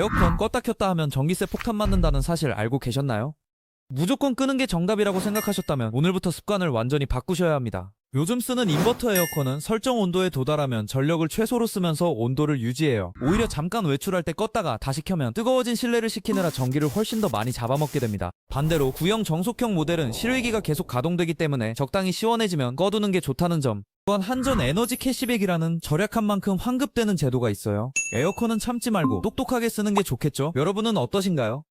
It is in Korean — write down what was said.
에어컨 껐다 켰다 하면 전기세 폭탄 맞는다는 사실 알고 계셨나요? 무조건 끄는 게 정답이라고 생각하셨다면 오늘부터 습관을 완전히 바꾸셔야 합니다. 요즘 쓰는 인버터 에어컨은 설정 온도에 도달하면 전력을 최소로 쓰면서 온도를 유지해요. 오히려 잠깐 외출할 때 껐다가 다시 켜면 뜨거워진 실내를 식히느라 전기를 훨씬 더 많이 잡아먹게 됩니다. 반대로 구형 정속형 모델은 실외기가 계속 가동되기 때문에 적당히 시원해지면 꺼두는 게 좋다는 점. 또한 한전 에너지 캐시백이라는 절약한 만큼 환급되는 제도가 있어요. 에어컨은 참지 말고 똑똑하게 쓰는 게 좋겠죠? 여러분은 어떠신가요?